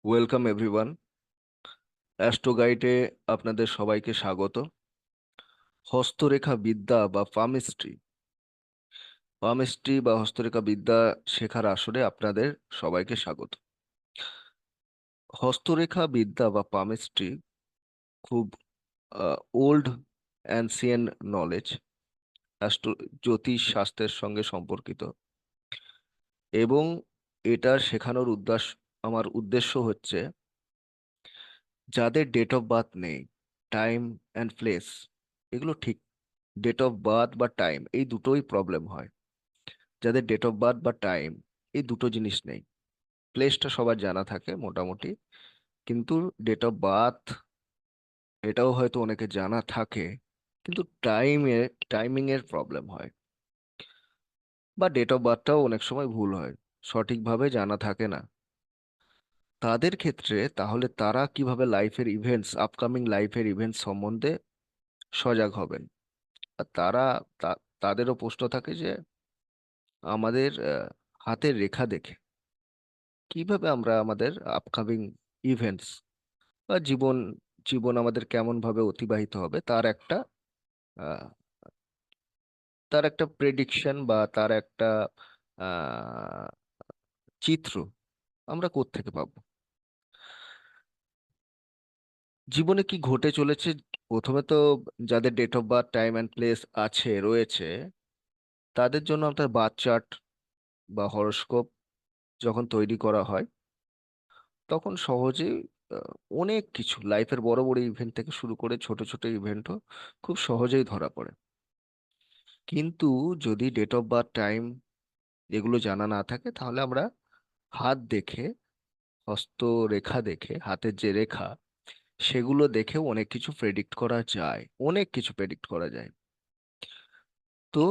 Welcome everyone. Astro গাইডে আপনাদের সবাইকে স্বাগত। হস্তরেখা বিদ্যা বা পামিস্ট্রি বা হস্তরেখা বিদ্যা শেখার আসরে আপনাদের সবাইকে স্বাগত। হস্তরেখা বিদ্যা বা পামিস্ট্রি খুব ওল্ড অ্যানসিয়েন্ট নলেজ, অ্যাস্ট্রো জ্যোতিষ শাস্ত্রের সঙ্গে সম্পর্কিত, এবং এটা শেখানোর আমার উদ্দেশ্য হচ্ছে যাদের ডেট অফ বার্থ নেই, টাইম অ্যান্ড প্লেস এগুলো ঠিক, ডেট অফ বার্থ বা টাইম এই দুটোই প্রবলেম হয়। যাদের ডেট অফ বার্থ বা টাইম এই দুটো জিনিস নেই, প্লেসটা সবার জানা থাকে মোটামুটি, কিন্তু ডেট অফ বার্থ এটাও হয়তো অনেকে জানা থাকে, কিন্তু টাইমিং এর প্রবলেম হয়, বা ডেট অফ বার্থটাও অনেক সময় ভুল হয়, সঠিকভাবে জানা থাকে না। তাদের ক্ষেত্রে তাহলে তারা কিভাবে আপকামিং লাইফের ইভেন্টস সম্বন্ধে সজাগ হবেন? আর তাদেরও প্রশ্ন থাকে যে আমাদের হাতের রেখা দেখে কিভাবে আমরা আমাদের আপকামিং ইভেন্টস বা জীবন জীবন আমাদের কেমন ভাবে অতিবাহিত হবে আহ, তার একটা প্রেডিকশন বা তার একটা আহ, চিত্র আমরা কোত্থেকে পাবো, জীবনে কি ঘটে চলেছে। প্রথমে তো যাদের date of birth time and place রয়েছে তাদের জন্য আপনার বার্থ চার্ট বা হরোস্কোপ যখন তৈরি করা হয় তখন সহজেই আহ, অনেক কিছু লাইফের বড় বড় ইভেন্ট থেকে শুরু করে ছোট ছোট ইভেন্টও খুব সহজেই ধরা পড়ে। কিন্তু যদি ডেট অফ বার্থ টাইম এগুলো জানা না থাকে তাহলে আমরা হাত দেখে, হস্তরেখা দেখে, হাতের যে রেখা সেগুলো দেখেও অনেক কিছু প্রেডিক্ট করা যায়। তো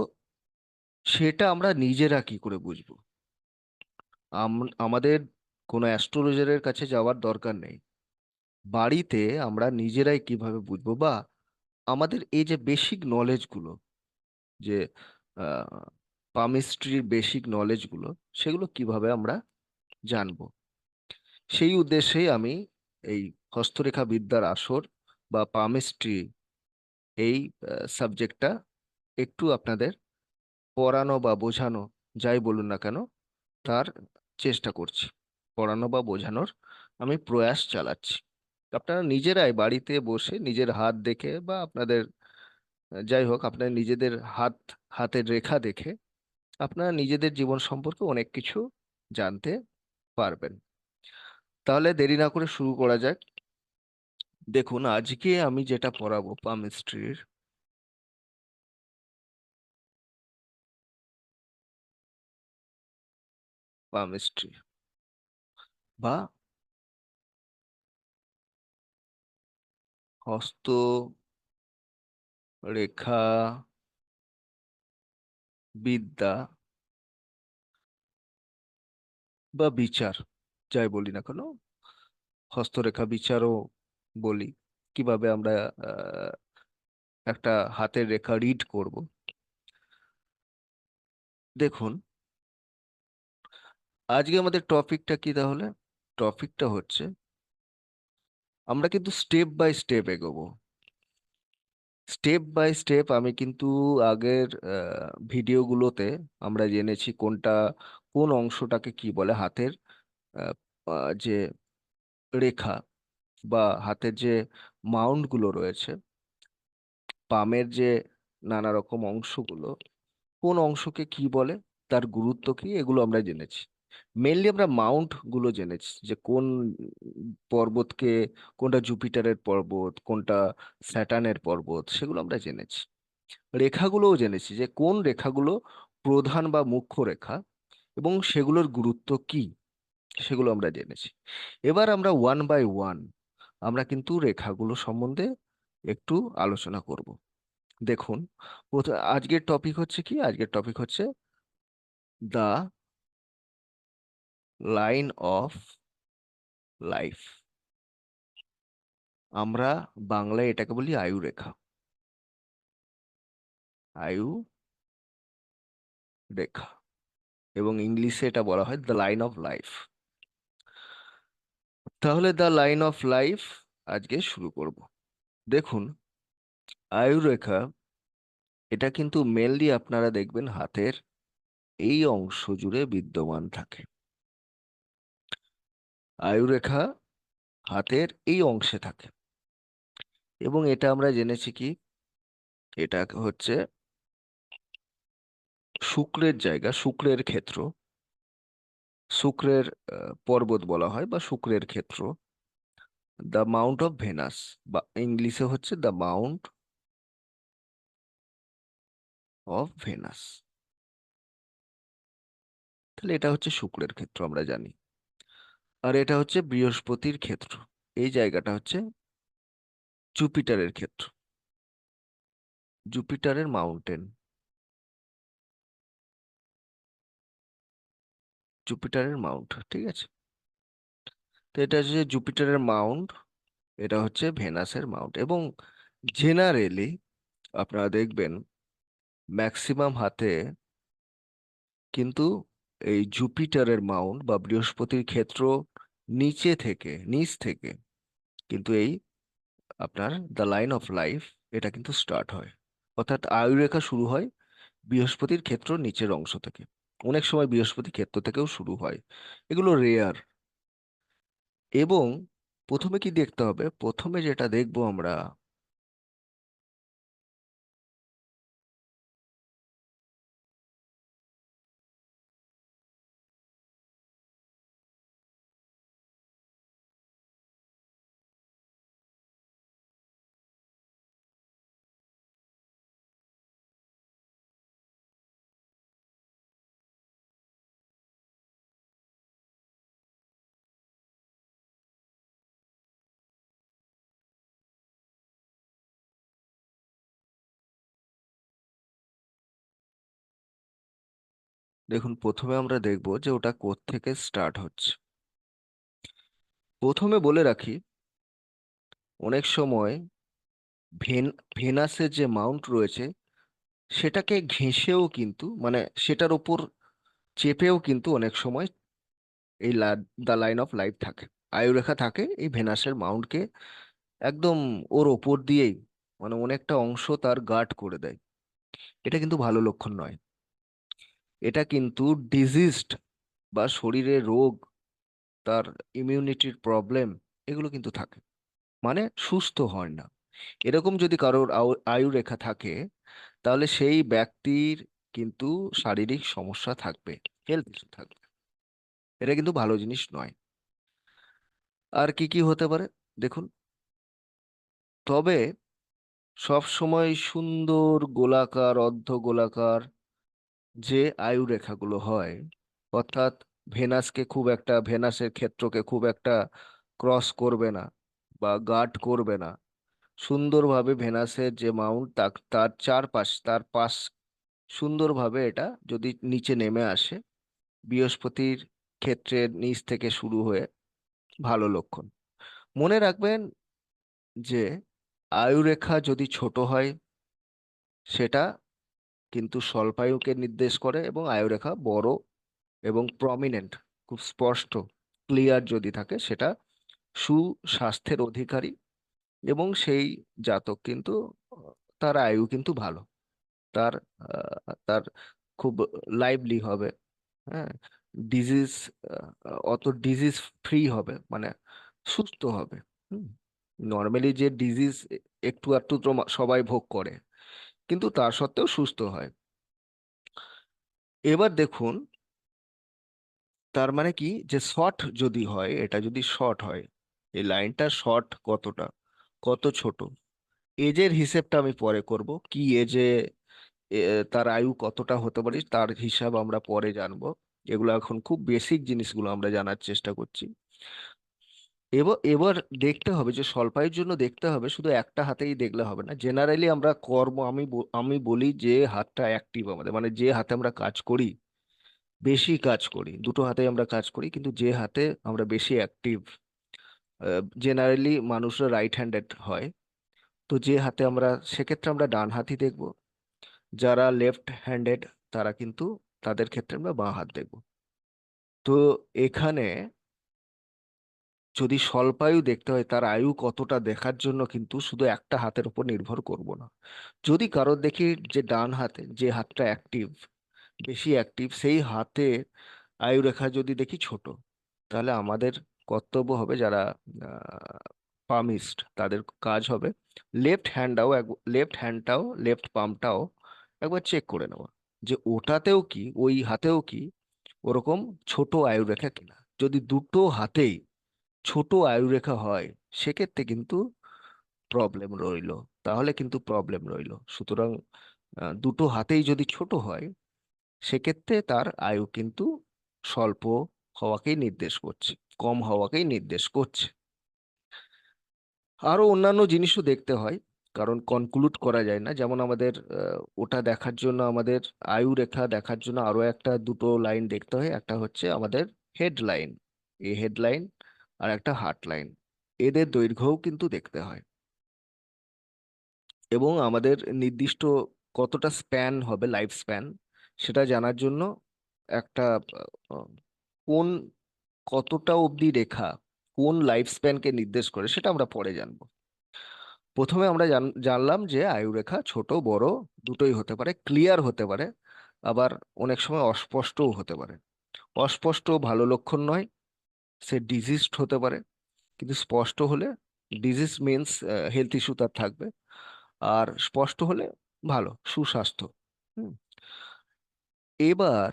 সেটা আমরা নিজেরা কি করে বুঝবো? আমাদের কোনো অ্যাস্ট্রোলজারের কাছে যাওয়ার দরকার নেই। বাড়িতে আমরা নিজেরাই কিভাবে বুঝবো, বা আমাদের এই যে বেসিক নলেজগুলো, যে পামিস্ট্রির বেসিক নলেজগুলো, সেগুলো কিভাবে আমরা জানবো? সেই উদ্দেশ্যেই আমি এই হস্তরেখা বিদ্যার আসর বা পামিস্ট্রি এই সাবজেক্টটা একটু আপনাদের পড়ানো বা বোঝানো, যাই বলুন না কেন, তার চেষ্টা করছি, পড়ানো বা বোঝানোর আমি প্রয়াস চালাচ্ছি। আপনারা নিজেরাই বাড়িতে বসে নিজের হাত দেখে বা আপনাদের যাই হোক আপনার নিজেদের হাতের রেখা দেখে আপনারা নিজেদের জীবন সম্পর্কে অনেক কিছু জানতে পারবেন। তাহলে দেরি না করে শুরু করা যাক। দেখুন, আজকে আমি যেটা পড়াবো পামিস্ট্রি বা হস্ত রেখা বিদ্যা বা বিচার, যাই বলি না কেন, হস্তরেখা বিচারও বলি। কিভাবে আমরা আহ, একটা হাতের রেখা রিড করব। দেখুন, আজকে আমাদের টপিকটা কি তাহলে? টপিকটা হচ্ছে, আমরা কিন্তু স্টেপ বাই স্টেপ এগোবো। স্টেপ বাই স্টেপ আমি কিন্তু আগের ভিডিওগুলোতে আমরা জেনেছি কোন অংশটাকে কি বলে, হাতের আহ, যে রেখা বা হাতের যে মাউন্ট গুলো রয়েছে, পামের যে নানা রকম অংশগুলো, কোন অংশকে কি বলে, তার গুরুত্ব কি, এগুলো আমরা জেনেছি। মেনলি আমরা মাউন্ট গুলো জেনেছি, যে পর্বতকে, কোনটা জুপিটারের পর্বত, কোনটা স্যাটার্নের পর্বত, সেগুলো আমরা জেনেছি। রেখাগুলোও জেনেছি, যে কোন রেখাগুলো প্রধান বা মুখ্য রেখা এবং সেগুলোর গুরুত্ব কি, সেগুলো আমরা জেনেছি। এবার আমরা ওয়ান বাই ওয়ান আমরা কিন্তু রেখাগুলো সম্বন্ধে একটু আলোচনা করব। দেখুন, আজকের টপিক হচ্ছে দ্য লাইন অফ লাইফ। আমরা বাংলায় এটাকে বলি আয়ু রেখা। আয়ু রেখা, এবং ইংলিশে এটা বলা হয় দ্য লাইন অফ লাইফ। তাহলে দ্য লাইন অফ লাইফ আজকে শুরু করব। দেখুন, আয়ুরেখা এটা কিন্তু মেনলি আপনারা দেখবেন হাতের এই অংশ জুড়ে বিদ্যমান থাকে। আয়ুরেখা হাতের এই অংশে থাকে এবং এটা আমরা জেনেছি কি, এটা হচ্ছে শুক্রের জায়গা, শুক্রের ক্ষেত্র, শুক্রের পর্বত বলা হয় বা শুক্রের ক্ষেত্র, দ্য মাউন্ট অফ ভেনাস, বা ইংলিশে হচ্ছে দ্য মাউন্ট অফ ভেনাস। তাহলে এটা হচ্ছে শুক্রের ক্ষেত্র আমরা জানি। আর এটা হচ্ছে বৃহস্পতির ক্ষেত্র, এই জায়গাটা হচ্ছে জুপিটারের ক্ষেত্র, জুপিটারের মাউন্টেন, জুপিটারের মাউন্ট, ঠিক আছে। তো এটা হচ্ছে জুপিটারের মাউন্ট, এটা হচ্ছে ভেনাসের মাউন্ট। এবং জেনারেলি আপনারা দেখবেন ম্যাক্সিমাম হাতে কিন্তু এই জুপিটারের মাউন্ট বা বৃহস্পতির ক্ষেত্র নিচ থেকে কিন্তু এই আপনার দ্য লাইন অফ লাইফ এটা কিন্তু স্টার্ট হয়। অর্থাৎ আয়ুরেখা শুরু হয় বৃহস্পতির ক্ষেত্র নিচের অংশ থেকে। অনেক সময় বৃহস্পতি ক্ষেত্র থেকেও শুরু হয়, এগুলো রেয়ার। এবং প্রথমে কি দেখতে হবে, প্রথমে যেটা দেখবো আমরা, দেখুন প্রথমে আমরা দেখবো যে ওটা কোত্থেকে স্টার্ট হচ্ছে। প্রথমে বলে রাখি, অনেক সময় ভেন ভেনাসের যে মাউন্ট রয়েছে সেটাকে ঘেঁষেও কিন্তু, মানে সেটার উপর চেপেও কিন্তু অনেক সময় এই দ্য লাইন অফ লাইফ থাকে, আয়ুরেখা থাকে এই ভেনাসের মাউন্টকে একদম ওর ওপর দিয়েই, মানে অনেকটা অংশ তার গার্ড করে দেয়। এটা কিন্তু ভালো লক্ষণ নয়। এটা কিন্তু ডিজিজড বা শরীরে রোগ, তার ইমিউনিটির প্রবলেম, এগুলো কিন্তু থাকে, মানে সুস্থ হয় না। এরকম যদি কারোর আয়ুরেখা থাকে তাহলে সেই ব্যক্তির কিন্তু শারীরিক সমস্যা থাকবে, হেলথ ইস্যু থাকবে। এটা কিন্তু ভালো জিনিস নয়। আর কি কি হতে পারে দেখুন, তবে সব সময় সুন্দর গোলাকার, অর্ধ গোলাকার যে আয়ু রেখাগুলো হয়, অর্থাৎ ভেনাসের ক্ষেত্রকে খুব একটা ক্রস করবে না বা গার্ড করবে না, সুন্দরভাবে ভেনাসের যে মাউন্ট তার চারপাশ, তার পাশ সুন্দরভাবে এটা যদি নিচে নেমে আসে বৃহস্পতির ক্ষেত্রের নিচ থেকে শুরু হয়ে, ভালো লক্ষণ। মনে রাখবেন যে আয়ুরেখা যদি ছোট হয় সেটা কিন্তু স্বল্পায়ুকে নির্দেশ করে, এবং আয়ুরেখা বড় এবং প্রমিনেন্ট, খুব স্পষ্ট, ক্লিয়ার যদি থাকে সেটা সুস্বাস্থ্যের অধিকারী। এবং সেই জাতক কিন্তু তার আয়ু কিন্তু ভালো, তার তার খুব লাইভলি হবে, হ্যাঁ, ডিজিজ, অত ডিজিজ ফ্রি হবে, মানে সুস্থ হবে। হুম, নর্মালি যে ডিজিজ একটু আধটু তো সবাই ভোগ করে, কিন্তু তা সত্ত্বেও সুস্থ হয়। এবার দেখুন, তার মানে কি, যে শর্ট যদি হয়, এটা যদি শর্ট হয়, এই লাইনটা শর্ট কতটা, কত ছোট, এজের হিসেবটা আমি পরে করব, কি এজে তার আয়ু কতটা হতে পারে তার হিসাব আমরা পরে জানবো। এগুলো এখন খুব বেসিক জিনিসগুলো আমরা জানার চেষ্টা করছি। এবার এবার দেখতে হবে যে স্বল্পায়ুর জন্য দেখতে হবে, শুধু একটা হাতেই দেখলে হবে না। জেনারেলি আমরা কর্ম, আমি বলি যে হাতটা অ্যাক্টিভ আমাদের, মানে যে হাতে আমরা কাজ করি, বেশি কাজ করি, দুটো হাতে আমরা কাজ করি, কিন্তু যে হাতে আমরা বেশি অ্যাক্টিভ, জেনারেলি মানুষরা রাইট হ্যান্ডেড হয়। তো যে হাতে আমরা, সেক্ষেত্রে আমরা ডান হাতই দেখব। যারা লেফট হ্যান্ডেড তারা কিন্তু, তাদের ক্ষেত্রে আমরা বাঁ হাত দেখব। তো এখানে যদি স্বল্পায়ু দেখতে হয়, তার আয়ু কতটা দেখার জন্য কিন্তু শুধু একটা হাতের উপর নির্ভর করব না। যদি কারোর দেখি যে ডান হাতে যে হাতটা অ্যাক্টিভ, বেশি অ্যাক্টিভ, সেই হাতে আয়ু রেখা যদি দেখি ছোট, তাহলে আমাদের কর্তব্য হবে, যারা পামিস্ট, তাদের কাজ হবে লেফট হ্যান্ডটাও, লেফট পামটাও একবার চেক করে নেওয়া, যে ওটাতেও কি, ওই হাতেও কি ওরকম ছোট আয়ু রেখা কিনা। যদি দুটো হাতেই ছোট আয়ু রেখা হয়, সেক্ষেত্রে কিন্তু প্রবলেম রইলো, তাহলে কিন্তু প্রবলেম রইলো। সুতরাং দুটো হাতেই যদি ছোট হয়, সেক্ষেত্রে তার আয়ু কিন্তু স্বল্প হওয়াকেই নির্দেশ করছে, কম হওয়াকেই নির্দেশ করছে। আরো অন্যান্য জিনিসও দেখতে হয়, কারণ কনক্লুড করা যায় না। যেমন আমাদের ওটা দেখার জন্য, আমাদের আয়ু রেখা দেখার জন্য আরো একটা দুটো লাইন দেখতে হয়। একটা হচ্ছে আমাদের হেড লাইন, এই হেড লাইন, আর একটা হার্ট লাইন। এদের দৈর্ঘ্যও কিন্তু দেখতে হয়। এবং আমাদের নির্দিষ্ট কতটা স্প্যান হবে, লাইফ স্প্যান, সেটা জানার জন্য একটা আহ, কোন কতটা অবধি রেখা কোন লাইফ স্প্যানকে নির্দেশ করে, সেটা আমরা পরে জানবো। প্রথমে আমরা জানলাম যে আয়ুরেখা ছোট বড় দুটোই হতে পারে, ক্লিয়ার হতে পারে, আবার অনেক সময় অস্পষ্টও হতে পারে। অস্পষ্ট ভালো লক্ষণ নয়, সে ডিজিজড হতে পারে। কিন্তু স্পষ্ট হলে, ডিজিজ মিনস হেলথ ইস্যু তার থাকবে, আর স্পষ্ট হলে ভালো, সুস্বাস্থ্য। হুম। এবার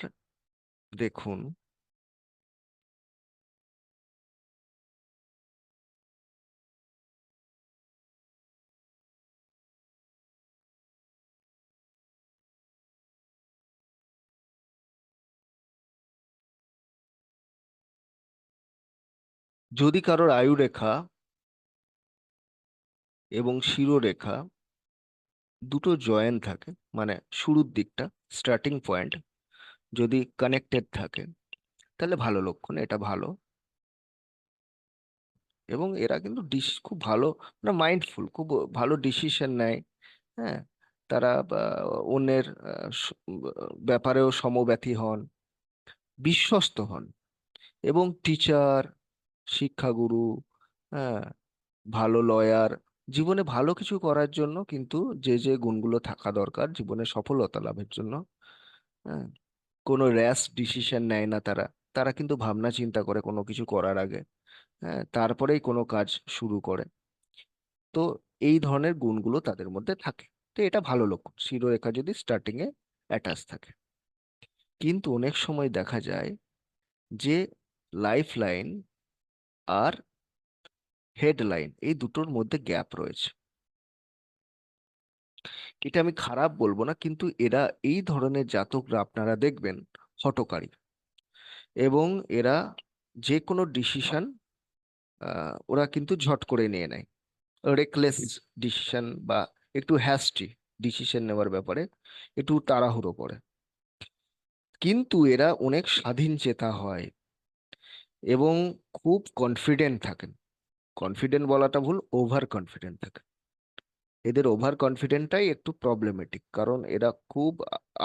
দেখুন, যদি কারোর আয়ুরেখা এবং শিরোরেখা দুটো জয়েন্ট থাকে, মানে শুরুর দিকটা, স্টার্টিং পয়েন্ট যদি কানেক্টেড থাকে, তাহলে ভালো লক্ষণ, এটা ভালো। এবং এরা কিন্তু খুব ভালো, মানে মাইন্ডফুল, খুব ভালো ডিসিশন নেয়। হ্যাঁ, তারা অন্যের ব্যাপারেও সমব্যথী হন, বিশ্বস্ত হন, এবং টিচার, শিক্ষাগুরু, হ্যাঁ, ভালো লয়ার, জীবনে ভালো কিছু করার জন্য কিন্তু যে যে গুণগুলো থাকা দরকার জীবনে সফলতা লাভের জন্য, হ্যাঁ, কোনো র্যাশ ডিসিশন নেয় না তারা। তারা কিন্তু ভাবনা চিন্তা করে কোনো কিছু করার আগে, হ্যাঁ, তারপরেই কোনো কাজ শুরু করে। তো এই ধরনের গুণগুলো তাদের মধ্যে থাকে। তো এটা ভালো লক্ষণ, শিরোরেখা যদি স্টার্টিং এ অ্যাটাচ থাকে। কিন্তু অনেক সময় দেখা যায় যে লাইফ লাইন আর হেড লাইন, এই দুটোর মধ্যে গ্যাপ রয়েছে। এটা আমি খারাপ বলবো না, কিন্তু এরা, এই ধরনের জাতকরা আপনারা দেখবেন হঠকারী, এবং এরা যে কোনো ডিসিশন ওরা কিন্তু ঝট করে নিয়ে নেয়, রেকলেস ডিসিশন, বা একটু হ্যাস্টি ডিসিশন নেওয়ার ব্যাপারে একটু তাড়াহুড়ো করে। কিন্তু এরা অনেক স্বাধীন চেতা হয় এবং খুব কনফিডেন্ট থাকেন। কনফিডেন্ট বলাটা ভুল, ওভার কনফিডেন্ট থাকে। এদের ওভার কনফিডেন্টটাই একটু প্রবলেমেটিক, কারণ এরা খুব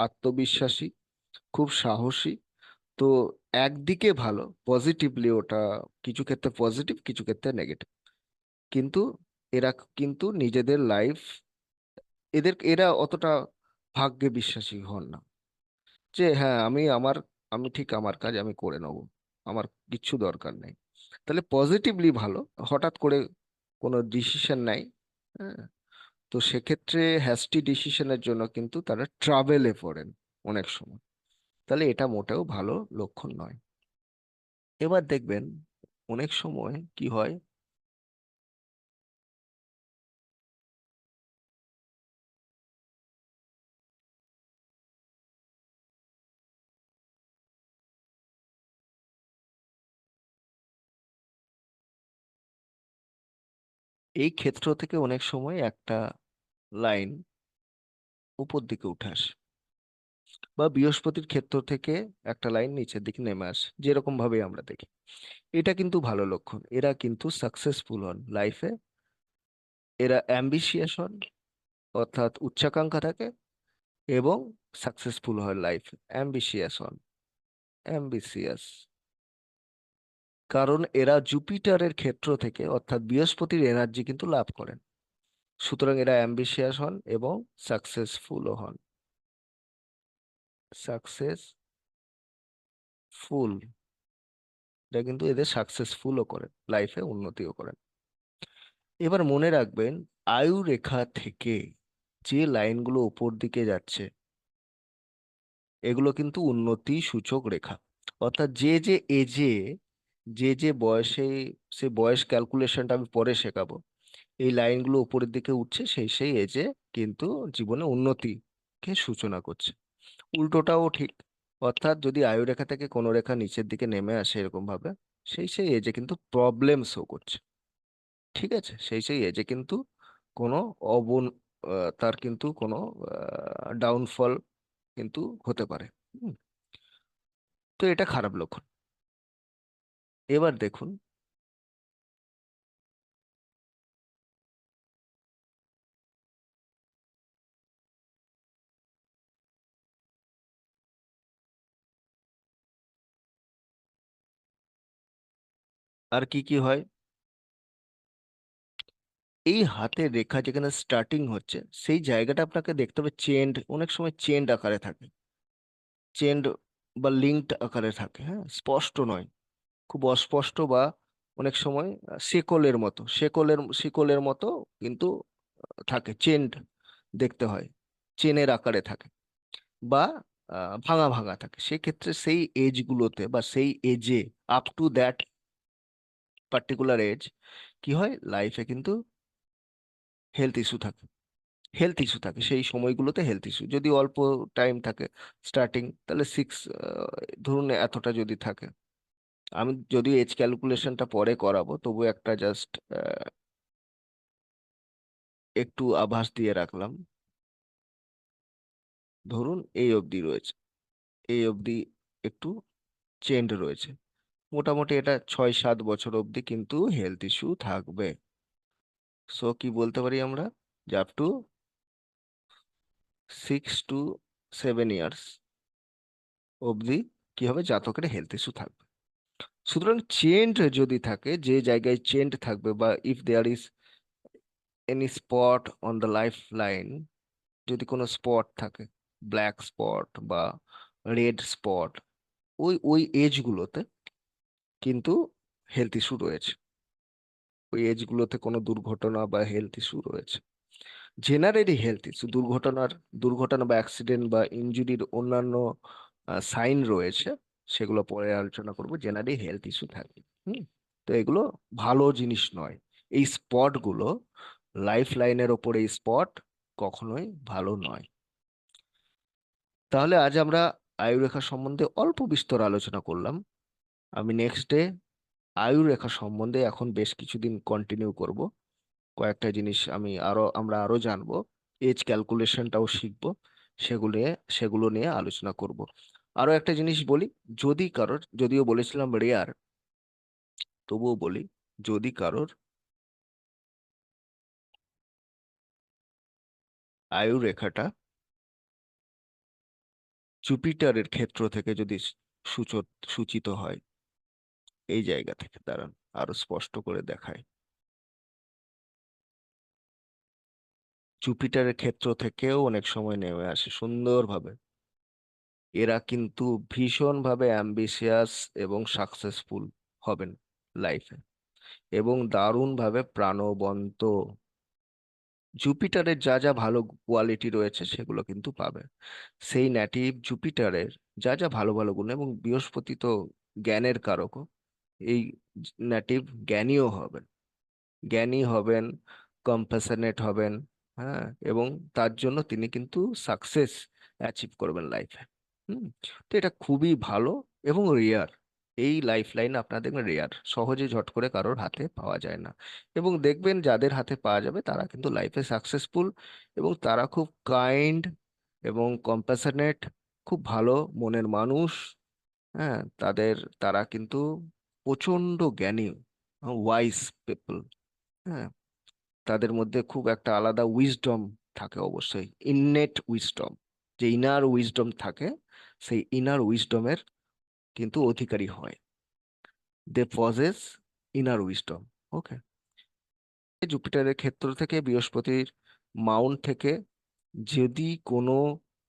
আত্মবিশ্বাসী, খুব সাহসী। তো একদিকে ভালো, পজিটিভলি ওটা, কিছু ক্ষেত্রে পজিটিভ, কিছু ক্ষেত্রে নেগেটিভ। কিন্তু এরা কিন্তু নিজেদের লাইফ, এরা অতটা ভাগ্যে বিশ্বাসী হন না, যে হ্যাঁ আমি ঠিক আমার কাজ আমি করে নেব, আমার কিচ্ছু দরকার নেই। তাহলে পজিটিভলি ভালো, হঠাৎ করে কোনো ডিসিশন নাই। হ্যাঁ, তো সেক্ষেত্রে হ্যাস্টি ডিসিশনের জন্য কিন্তু তারা ট্রাভেলে পড়েন অনেক সময়। তাহলে এটা মোটেও ভালো লক্ষণ নয়। এবার দেখবেন অনেক সময় কি হয়, এই ক্ষেত্র থেকে অনেক সময় একটা লাইন উপর দিকে উঠে আসে, বা বৃহস্পতির ক্ষেত্র থেকে একটা লাইন নিচের দিকে নেমে আসে, যেরকম ভাবে আমরা দেখি। এটা কিন্তু ভালো লক্ষণ, এরা কিন্তু সাকসেসফুল হন লাইফে, এরা অ্যাম্বিশিয়াস হন, অর্থাৎ উচ্চাকাঙ্ক্ষা থাকে, এবং সাকসেসফুল হয় লাইফে। অ্যাম্বিশিয়াস হন, অ্যাম্বিশিয়াস, কারণ এরা জুপিটারের ক্ষেত্র থেকে অর্থাৎ বৃহস্পতির এনার্জি কিন্তু লাভ করেন। সুতরাং এরা অ্যাম্বিশিয়াস হন এবং সাকসেসফুলও হন। সাকসেসফুল, এটা কিন্তু এদের সাকসেসফুলও করেন, লাইফে উন্নতিও করেন। এবার মনে রাখবেন, আয়ু রেখা থেকে যে লাইনগুলো উপর দিকে যাচ্ছে এগুলো কিন্তু উন্নতি সূচক রেখা। অর্থাৎ যে যে এজে, যে যে বয়সে, সে বয়স ক্যালকুলেশনটা আমি পরে শেখাবো, এই লাইনগুলো উপরের দিকে উঠছে সেই সেই এজে কিন্তু জীবনে উন্নতিকে সূচনা করছে। উল্টোটাও ঠিক। অর্থাৎ যদি আয়ু রেখা থেকে কোনো রেখা নিচের দিকে নেমে আসে এরকম ভাবে, সেই সেই এজে কিন্তু প্রবলেম শো করছে। ঠিক আছে, সেই সেই এজে কিন্তু কোনো অবন তার কিন্তু কোনো ডাউনফল কিন্তু হতে পারে। হুম, তো এটা খারাপ লক্ষণ। এবার দেখুন, আর কি কি হয়। এই হাতের রেখা যেখানে স্টার্টিং হচ্ছে সেই জায়গাটা আপনাকে দেখতে হবে চেন্ড, অনেক সময় চেন্ড আকারে থাকে, চেন্ড বা লিঙ্কড আকারে থাকে, হ্যাঁ, স্পষ্ট নয়, খুব অস্পষ্ট, বা অনেক সময় শেকলের মতো, শিকলের মতো কিন্তু থাকে, চেন্ড দেখতে হয়, চেনের আকারে থাকে, বা ভাঙা ভাঙা থাকে। সেক্ষেত্রে সেই এজ গুলোতে বা সেই এজে, up to that particular age, কি হয়, লাইফে কিন্তু হেলথ ইস্যু থাকে। হেলথ ইস্যু থাকে সেই সময়গুলোতে, হেলথ ইস্যু যদি অল্প টাইম থাকে স্টার্টিং, তাহলে সিক্স, ধরুন এতটা যদি থাকে, আমি যদিও এজ ক্যালকুলেশনটা পরে করাবো, তবু একটা জাস্ট একটু আভাস দিয়ে রাখলাম। ধরুন এই অবধি রয়েছে, এই অবধি একটু চেঞ্জ রয়েছে, মোটামুটি এটা 6-7 বছর অবধি কিন্তু হেলথ ইস্যু থাকবে। সো কি বলতে পারি আমরা, যে আপ টু 6 to 7 years অবধি কি হবে, জাতকের হেলথ ইস্যু থাকবে। সুতরাং চেন্ড যদি থাকে, যে জায়গায় চেন্ড থাকবে, বা if there is any spot on the life line, যদি কোনো স্পট থাকে, ব্ল্যাক স্পট বা রেড স্পট, ওই ওই এজ গুলোতে কিন্তু হেলথ ইস্যু রয়েছে, ওই এজ গুলোতে কোনো দুর্ঘটনা বা হেলথ ইস্যু রয়েছে। জেনারেলি হেলথ ইস্যু, দুর্ঘটনা বা অ্যাক্সিডেন্ট বা ইনজুরির অন্যান্য সাইন রয়েছে, সেগুলো পরে আলোচনা করব। জেনারেলি হেলথ ইস্যু থাকে। হুম, তো এগুলো ভালো জিনিস নয়। এই স্পট গুলো, লাইফ লাইনের ওপরে এই স্পট কখনোই ভালো নয়। তাহলে আজ আমরা আয়ুরেখা সম্বন্ধে অল্প বিস্তর আলোচনা করলাম। আমি নেক্সট ডে আয়ুরেখা সম্বন্ধে এখন বেশ কিছুদিন কন্টিনিউ করব। কয়েকটা জিনিস আমরা আরো জানবো, এজ ক্যালকুলেশনটাও শিখবো, সেগুলো সেগুলো নিয়ে আলোচনা করব। আরো একটা জিনিস বলি, যদি কারোর, যদিও বলেছিলাম রেয়ার, তবুও বলি, যদি কারোর আয়ু রেখাটা জুপিটারের ক্ষেত্র থেকে যদি সূচিত হয়, এই জায়গা থেকে দাঁড়ান, আরো স্পষ্ট করে দেখায়, জুপিটারের ক্ষেত্র থেকেও অনেক সময় নেমে আসে সুন্দরভাবে। এরা কিন্তু ভীষণভাবে অ্যাম্বিশিয়াস এবং সাকসেসফুল হবেন লাইফে, এবং দারুণভাবে প্রাণবন্ত। জুপিটারের যা যা ভালো কোয়ালিটি রয়েছে সেগুলো কিন্তু পাবে সেই নেটিভ জুপিটারের, যা যা ভালো ভালো গুণ। এবং বৃহস্পতি তো জ্ঞানের কারকও, এই নেটিভ জ্ঞানীও হবেন, জ্ঞানী হবেন, কম্প্যাশনেট হবেন, হ্যাঁ, এবং তার জন্য তিনি কিন্তু সাকসেস অ্যাচিভ করবেন লাইফে। হুম, তো এটা খুবই ভালো এবং রেয়ার। এই লাইফ লাইন আপনার দেখবেন রেয়ার, সহজে ঝট করে কারোর হাতে পাওয়া যায় না। এবং দেখবেন যাদের হাতে পাওয়া যাবে তারা কিন্তু লাইফে সাকসেসফুল, এবং তারা খুব কাইন্ড এবং কম্প্যাশনেট, খুব ভালো মনের মানুষ। হ্যাঁ, তারা কিন্তু প্রচন্ড জ্ঞানী, ওয়াইজ পিপল। হ্যাঁ, তাদের মধ্যে খুব একটা আলাদা উইজডম থাকে, অবশ্যই ইননেট উইজডম, যে ইনার উইজডম থাকে, সেই ইনার উইজডমের কিন্তু অধিকারী হয়। দে পজেস ইনার উইজডম। ওকে, জুপিটারের ক্ষেত্র থেকে, বৃহস্পতির মাউন্ট থেকে যদি কোনো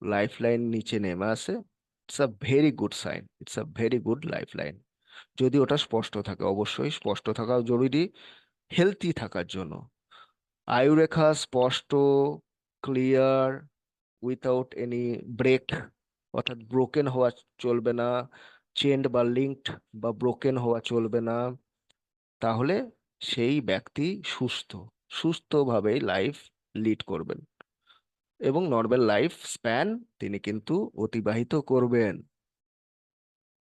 লাইফ লাইন নিচে নেমে আসে, it's a very good sign, it's a very good life line. যদি ওটা স্পষ্ট থাকে, অবশ্যই স্পষ্ট থাকা জরুরি হেলথি থাকার জন্য। আয়ুরেখা স্পষ্ট, ক্লিয়ার, উইথাউট এনি ব্রেক, অর্থাৎ ব্রোকেন হওয়া চলবে না, চেন্ড বা লিঙ্কড বা ব্রোকেন হওয়া চলবে না, তাহলে সেই ব্যক্তি সুস্থ, সুস্থভাবেই লাইফ লিড করবেন এবং নর্মাল লাইফ স্প্যান তিনি কিন্তু অতিবাহিত করবেন।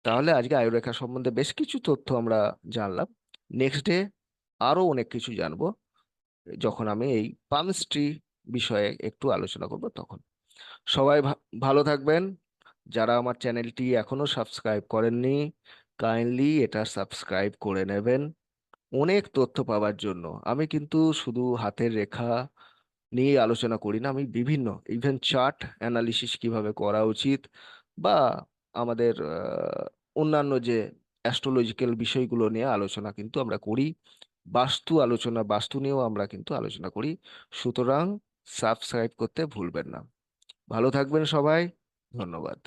তাহলে আজকে আয়ুরেখা সম্বন্ধে বেশ কিছু তথ্য আমরা জানলাম। নেক্সট ডে আরো অনেক কিছু জানবো, যখন আমি এই পামস্ট্রি বিষয়ে একটু আলোচনা করব তখন। সবাই ভালো থাকবেন। যারা আমার চ্যানেলটি এখনো সাবস্ক্রাইব করেননি, কাইন্ডলি এটা সাবস্ক্রাইব করে নেবেন অনেক তথ্য পাওয়ার জন্য। আমি কিন্তু শুধু হাতের রেখা নিয়ে আলোচনা করি না, আমি বিভিন্ন ইভেন চার্ট অ্যানালিসিস কিভাবে করা উচিত বা আমাদের অন্যান্য যে অ্যাস্ট্রোলজিক্যাল বিষয়গুলো নিয়ে আলোচনা কিন্তু আমরা করি। বাস্তু নিয়েও আমরা কিন্তু আলোচনা করি। সুতরাং সাবস্ক্রাইব করতে ভুলবেন না। ভালো থাকবেন সবাই। ধন্যবাদ।